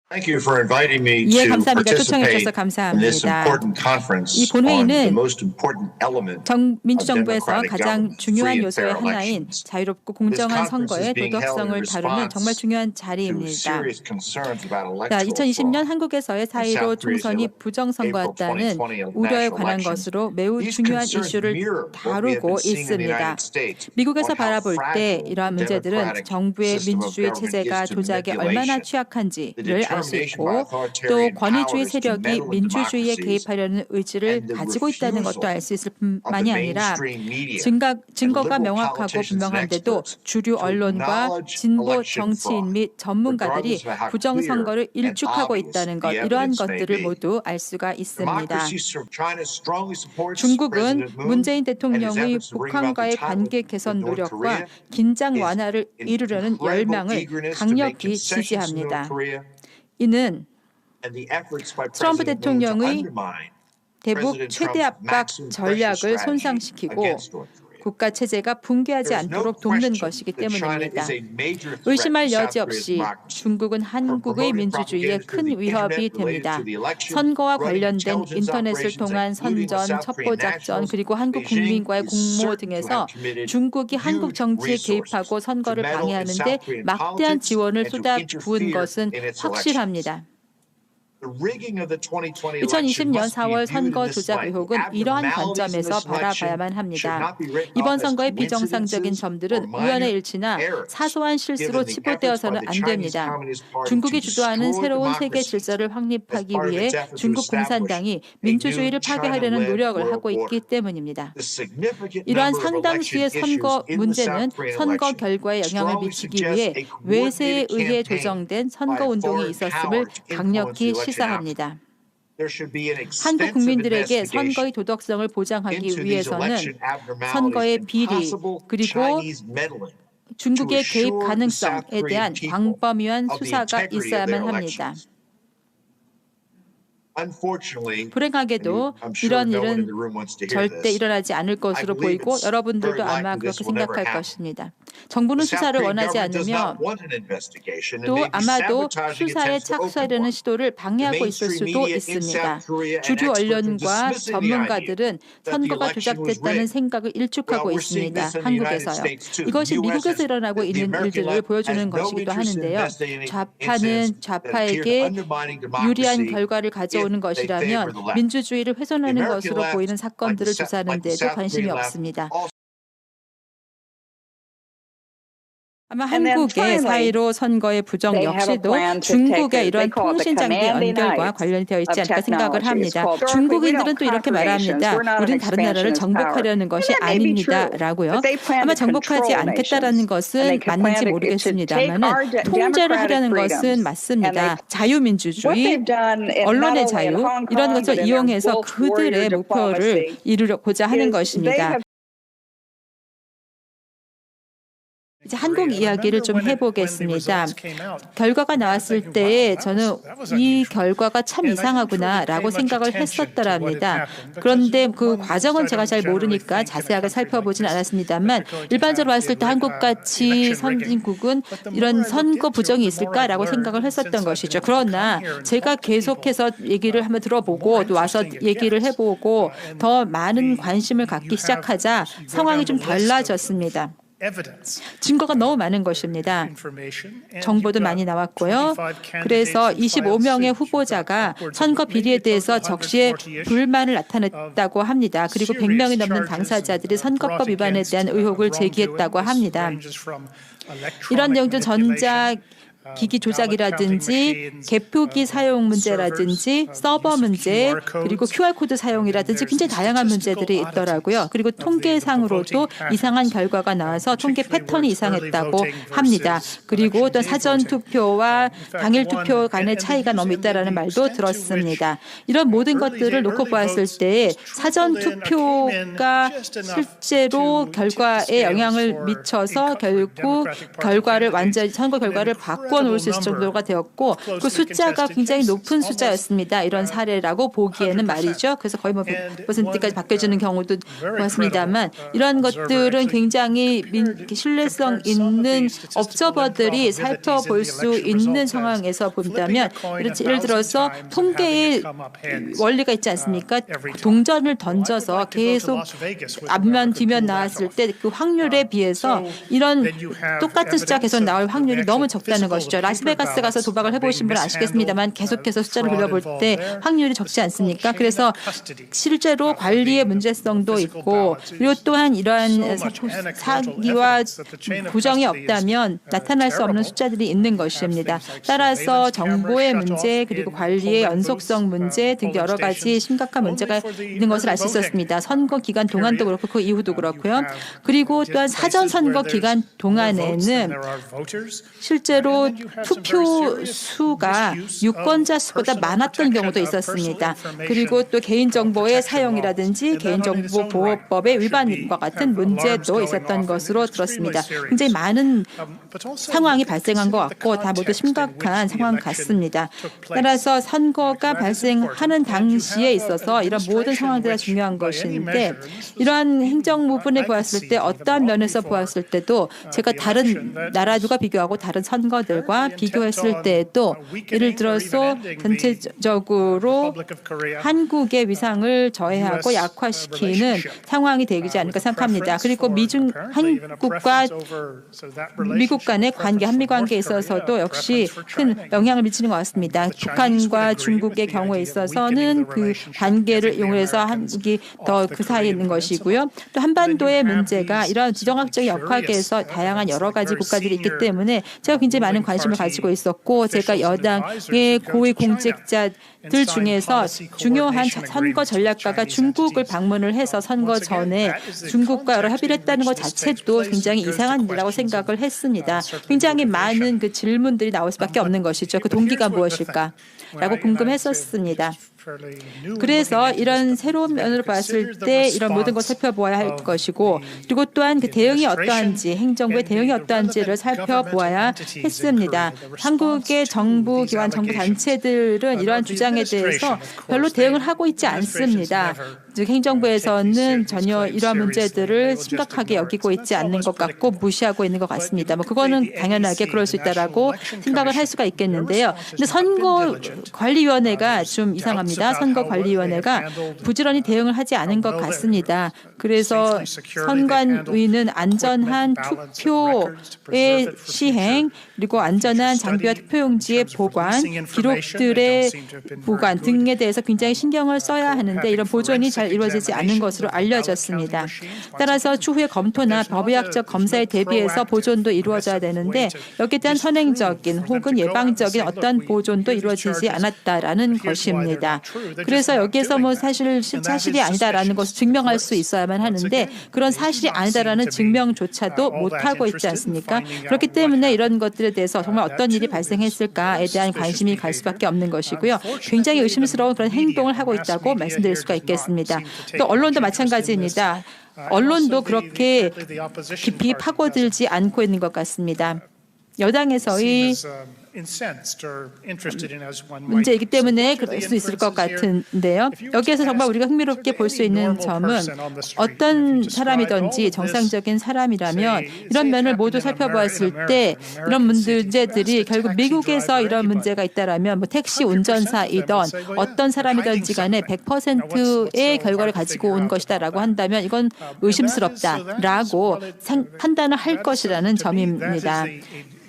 Thank you for inviting me 예, to 감사합니다. 초청해 participate 주셔서 in this 감사합니다. important conference 이 on the 본회의는 most important element of 민주정부에서 democratic 가장 government, 중요한 free and 요소의 fair 하나인 elections. 자유롭고 This 공정한 conference is 선거의 being held in 도덕성을 다루는 정말 response 중요한 to 자리입니다. serious concerns about 자, electoral 2020년 fraud 한국에서의 in 사이로 South Korea's 총선이 April 부정선거였다는 2020 우려에 national 관한 elections. 것으로 매우 These 중요한 concerns 이슈를 mirror what we have been 다루고 seeing in the 있습니다. United States 미국에서 on how 바라볼 때 fragile 이러한 the 문제들은 democratic 정부의 system of 민주주의 government 체제가 is to 조작에 얼마나 manipulation. The 취약한지를 알 수 determination by 있고 또 authoritarian 권위주의 powers to 세력이 meddle in 민주주의에 democracies 개입하려는 의지를 and the 가지고 있다는 것도 refusal 알 수 있을 of the 뿐만이 아니라 mainstream media 증거가 명확하고 분명한데도 주류 언론과 진보 정치인 및 전문가들이 부정선거를 일축하고 있다는 것, 이러한 것들을 모두 알 수가 있습니다. 중국은 문재인 대통령의 북한과의 관계 개선 노력과 긴장 완화를 이루려는 열망을 강력히 지지합니다. 이는 트럼프 대통령의 대북 최대 압박 전략을 손상시키고 국가 체제가 붕괴하지 않도록 돕는 것이기 때문입니다. 의심할 여지 없이 중국은 한국의 민주주의에 큰 위협이 됩니다. 선거와 관련된 인터넷을 통한 선전, 첩보작전, 그리고 한국 국민과의 공모 등에서 중국이 한국 정치에 개입하고 선거를 방해하는 데 막대한 지원을 쏟아부은 것은 확실합니다. 2020년 4월 선거 조작 의혹은 이러한 관점에서 바라봐야만 합니다. 이번 선거의 비정상적인 점들은 우연의 일치나 사소한 실수로 치부되어서는 안 됩니다. 중국이 주도하는 새로운 세계 질서를 확립하기 위해 중국 공산당이 민주주의를 파괴하려는 노력을 하고 있기 때문입니다. 이러한 상당수의 선거 문제는 선거 결과에 영향을 미치기 위해 외세에 의해 조정된 선거운동이 있었음을 강력히 시사합니다. 한국 국민들에게 선거의 도덕성을 보장하기 위해서는 선거의 비리 그리고 중국의 개입 가능성에 대한 광범위한 수사가 있어야만 합니다. 불행하게도 이런 일은 절대 일어나지 않을 것으로 보이고 여러분들도 아마 그렇게 생각할 것입니다. 정부는 수사를 원하지 않으며 또 아마도 수사에 착수하려는 시도를 방해하고 있을 수도 있습니다. 주류 언론과 전문가들은 선거가 조작됐다는 생각을 일축하고 있습니다. 한국에서요. 이것이 미국에서 일어나고 있는 일들을 보여주는 것이기도 하는데요. 좌파는 좌파에게 유리한 결과를 가져오는 것이라면 민주주의를 훼손하는 것으로 보이는 사건들을 조사하는 데도 관심이 없습니다. 아마 한국의 사이로 선거의 부정 역시도 중국의 이러한 통신장비 연결과 관련되어 있지 않을까 생각을 합니다. 중국인들은 또 이렇게 말합니다. 우리는 다른 나라를 정복하려는 것이 아닙니다. 라고요. 아마 정복하지 않겠다라는 것은 맞는지 모르겠습니다만 통제를 하려는 것은 맞습니다. 자유민주주의, 언론의 자유 이런 것을 이용해서 그들의 목표를 이루고자 하는 것입니다. 이제 한국 이야기를 좀 해보겠습니다. 결과가 나왔을 때 저는 이 결과가 참 이상하구나라고 생각을 했었더랍니다. 그런데 그 과정은 제가 잘 모르니까 자세하게 살펴보진 않았습니다만 일반적으로 봤을 때 한국같이 선진국은 이런 선거 부정이 있을까라고 생각을 했었던 것이죠. 그러나 제가 계속해서 얘기를 한번 들어보고 또 와서 얘기를 해보고 더 많은 관심을 갖기 시작하자 상황이 좀 달라졌습니다. 증거가 너무 많은 것입니다. 정보도 많이 나왔고요. 그래서 25명의 후보자가 선거 비리에 대해서 적시에 불만을 나타냈다고 합니다. 그리고 100명이 넘는 당사자들이 선거법 위반에 대한 의혹을 제기했다고 합니다. 이런 내용들 기기 조작이라든지 개표기 사용 문제라든지 서버 문제 그리고 QR코드 사용이라든지 굉장히 다양한 문제들이 있더라고요. 그리고 통계상으로도 이상한 결과가 나와서 통계 패턴이 이상했다고 합니다. 그리고 또 사전투표와 당일투표 간의 차이가 너무 있다는 말도 들었습니다. 이런 모든 것들을 놓고 보았을 때 사전투표가 실제로 결과에 영향을 미쳐서 결국 선거 결과를 바꿔 집어넣을 수 있을 정도가 되었고 그 숫자가 굉장히 높은 숫자였습니다. 이런 사례라고 보기에는 말이죠. 그래서 거의 뭐 100%까지 바뀌어지는 경우도 보았습니다만 이런 것들은 굉장히 신뢰성 있는 observer들이 살펴볼 수 있는 상황에서 본다면 예를 들어서 통계의 원리가 있지 않습니까? 동전을 던져서 계속 앞면 뒤면 나왔을 때 그 확률에 비해서 이런 똑같은 숫자가 계속 나올 확률이 너무 적다는 것이죠. 라스베가스 가서 도박을 해보신 분은 아시겠습니다만 계속해서 숫자를 불러볼 때 확률이 적지 않습니까? 그래서 실제로 관리의 문제성도 있고 그리고 또한 이러한 사기와 부정이 없다면 나타날 수 없는 숫자들이 있는 것입니다. 따라서 정보의 문제 그리고 관리의 연속성 문제 등 여러 가지 심각한 문제가 있는 것을 알 수 있었습니다. 선거 기간 동안도 그렇고 그 이후도 그렇고요. 그리고 또한 사전 선거 기간 동안에는 실제로 투표 수가 유권자 수보다 많았던 경우도 있었습니다. 그리고 또 개인정보의 사용이라든지 개인정보보호법의 위반과 같은 문제도 있었던 것으로 들었습니다. 굉장히 많은 상황이 발생한 것 같고 다 모두 심각한 상황 같습니다. 따라서 선거가 발생하는 당시에 있어서 이런 모든 상황들이 중요한 것인데 이러한 행정 부분에 보았을 때 어떠한 면에서 보았을 때도 제가 다른 나라들과 비교하고 다른 선거들과 비교했을 때에도 예를 들어서 전체적으로 한국의 위상을 저해하고 약화시키는 상황이 되지 않을까 생각합니다. 그리고 한국과 미국 간의 관계, 한미 관계에 있어서도 역시 큰 영향을 미치는 것 같습니다. 북한과 중국의 경우에 있어서는 그 관계를 이용해서 한국이 더 그 사이에 있는 것이고요. 또 한반도의 문제가 이런 지정학적 역학에서 다양한 여러 가지 국가들이 있기 때문에 제가 굉장히 많은 관심을 가지고 있었고 제가 여당의 고위 공직자들 중에서 중요한 선거 전략가가 중국을 방문을 해서 선거 전에 중국과 여러 협의를 했다는 것 자체도 굉장히 이상한 일이라고 생각을 했습니다. 굉장히 많은 그 질문들이 나올 수밖에 없는 것이죠. 그 동기가 무엇일까? 라고 궁금했었습니다. 그래서 이런 새로운 면으로 봤을 때 이런 모든 것을 살펴보아야 할 것이고 그리고 또한 그 대응이 어떠한지 행정부의 대응이 어떠한지를 살펴보아야 했습니다. 한국의 정부 기관 정부 단체들은 이러한 주장에 대해서 별로 대응을 하고 있지 않습니다. 즉 행정부에서는 전혀 이러한 문제들을 심각하게 여기고 있지 않는 것 같고 무시하고 있는 것 같습니다. 뭐 그거는 당연하게 그럴 수 있다라고 생각을 할 수가 있겠는데요. 근데 선거관리위원회가 좀 이상합니다. 선거관리위원회가 부지런히 대응을 하지 않은 것 같습니다. 그래서 선관위는 안전한 투표의 시행 그리고 안전한 장비와 투표용지의 보관, 기록들의 보관 등에 대해서 굉장히 신경을 써야 하는데 이런 보존이 잘 이루어지지 않은 것으로 알려졌습니다. 따라서 추후의 검토나 법의학적 검사에 대비해서 보존도 이루어져야 되는데 여기에 대한 선행적인 혹은 예방적인 어떤 보존도 이루어지지 않았다라는 것입니다. 그래서 여기에서 뭐 사실이 아니다라는 것을 증명할 수 있어야만 하는데 그런 사실이 아니다라는 증명조차도 못하고 있지 않습니까? 그렇기 때문에 이런 것들에 대해서 정말 어떤 일이 발생했을까에 대한 관심이 갈 수밖에 없는 것이고요. 굉장히 의심스러운 그런 행동을 하고 있다고 말씀드릴 수가 있겠습니다. 또 언론도 마찬가지입니다. 언론도 그렇게 깊이 파고들지 않고 있는 것 같습니다. 여당에서의 문제이기 때문에 그럴 수 있을 것 같은데요. 여기에서 정말 우리가 흥미롭게 볼 수 있는 점은 어떤 사람이든지 정상적인 사람이라면 이런 면을 모두 살펴보았을 때 이런 문제들이 결국 미국에서 이런 문제가 있다라면 뭐 택시 운전사이든 어떤 사람이든지 간에 100%의 결과를 가지고 온 것이다라고 한다면 이건 의심스럽다라고 판단을 할 것이라는 점입니다.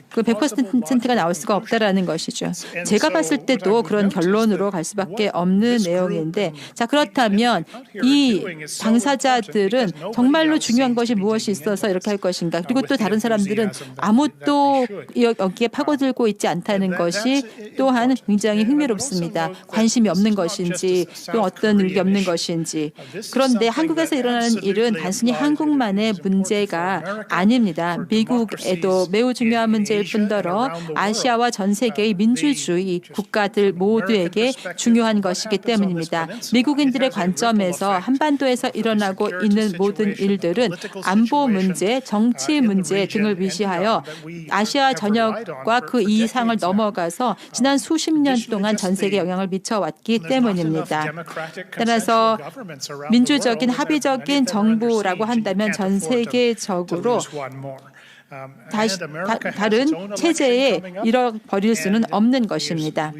그 100%가 나올 수가 없다라는 것이죠. 제가 봤을 때도 그런 결론으로 갈 수밖에 없는 내용인데 자 그렇다면 이 당사자들은 정말로 중요한 것이 무엇이 있어서 이렇게 할 것인가 그리고 또 다른 사람들은 아무도 여기에 파고들고 있지 않다는 것이 또한 굉장히 흥미롭습니다. 관심이 없는 것인지 또 어떤 의견이 없는 것인지 그런데 한국에서 일어나는 일은 단순히 한국만의 문제가 아닙니다. 미국에도 매우 중요한 문제 문제일 뿐더러 아시아와 전 세계의 민주주의 국가들 모두에게 중요한 것이기 때문입니다. 미국인들의 관점에서 한반도에서 일어나고 있는 모든 일들은 안보 문제, 정치 문제 등을 위시하여 아시아 전역과 그 이상을 넘어가서 지난 수십 년 동안 전 세계에 영향을 미쳐왔기 때문입니다. 따라서 민주적인 합의적인 정부라고 한다면 전 세계적으로 다른 체제에 잃어버릴 수는 없는 것입니다.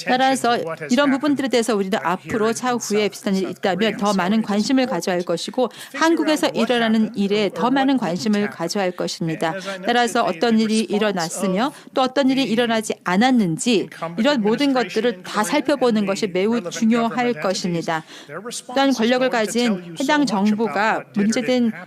따라서 이런 부분들에 대해서 우리는 앞으로 차후에 비슷한 일이 있다면 더 많은 관심을 가져야 할 것이고 한국에서 일어나는 일에 더 많은 관심을 가져야 할 것입니다. 따라서 어떤 일이 일어났으며 또 어떤 일이 일어나지 않았는지 이런 모든 것들을 다 살펴보는 것이 매우 중요할 것입니다. 또한 권력을 가진 해당 정부가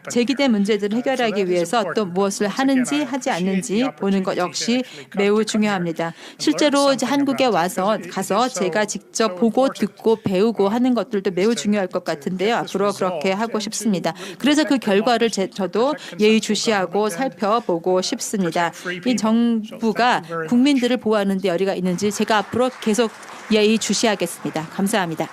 제기된 문제들을 해결하기 위해서 또 무엇을 하는지 하지 않는지 보는 것 역시 매우 중요합니다. 실제로 이제 한국에 가서 제가 직접 보고 듣고 배우고 하는 것들도 매우 중요할 것 같은데요. 앞으로 그렇게 하고 싶습니다. 그래서 그 결과를 저도 예의주시하고 살펴보고 싶습니다. 이 정부가 국민들을 보호하는 데 여리가 있는지 제가 앞으로 계속 예의주시하겠습니다. 감사합니다.